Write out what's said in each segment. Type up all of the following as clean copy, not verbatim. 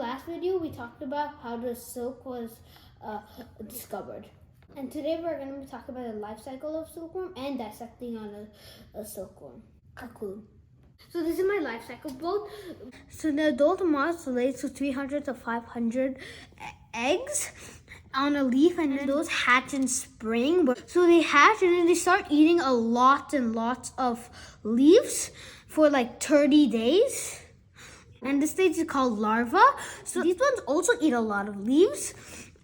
last video, we talked about how the silk was discovered. And today we're going to be talking about the life cycle of silkworm and dissecting on a silkworm cocoon. So this is my life cycle boat. So the adult moths lays 300 to 500 eggs on a leaf, and then those hatch in spring. So they hatch and then they start eating a lot and lots of leaves for like 30 days. And this stage is called larva. So these ones also eat a lot of leaves.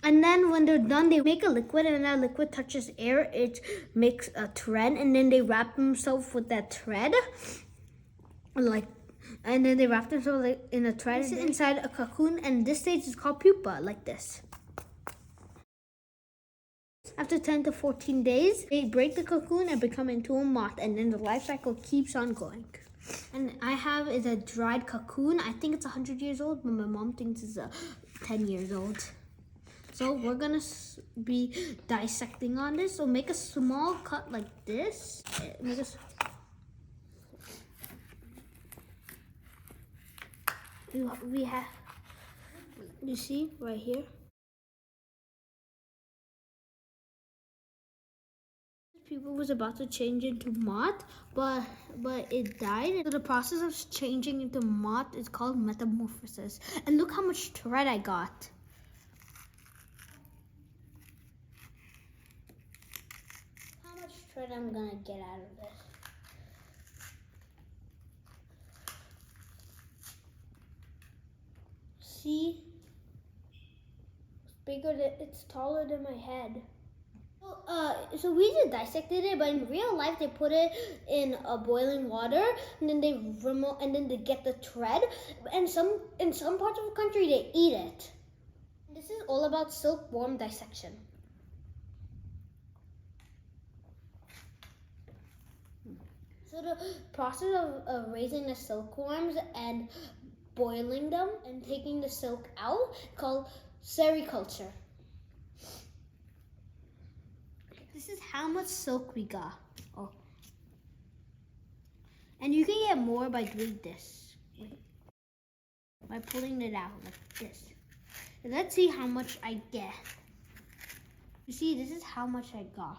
And then when they're done, they make a liquid, and that liquid touches air. It makes a thread, and then they wrap themselves with that thread. And then they wrap themselves in a thread inside a cocoon, and this stage is called pupa, like this. After 10 to 14 days, they break the cocoon and become into a moth, and then the life cycle keeps on going. And I have is a dried cocoon. I think it's 100 years old, but my mom thinks it's 10 years old. So we're gonna be dissecting on this. So make a small cut like this. We have, you see right here. Pupa was about to change into moth, but it died. So the process of changing into moth is called metamorphosis. And look how much thread I got. How much thread I'm gonna get out of this. See? It's taller than my head. So we just dissected it, but in real life they put it in boiling water, and then they get the thread. And in some parts of the country they eat it. This is all about silkworm dissection. So the process of raising the silkworms and boiling them and taking the silk out called sericulture. This is how much silk we got. Oh. And you can get more by doing this. By pulling it out like this. And let's see how much I get. You see, this is how much I got.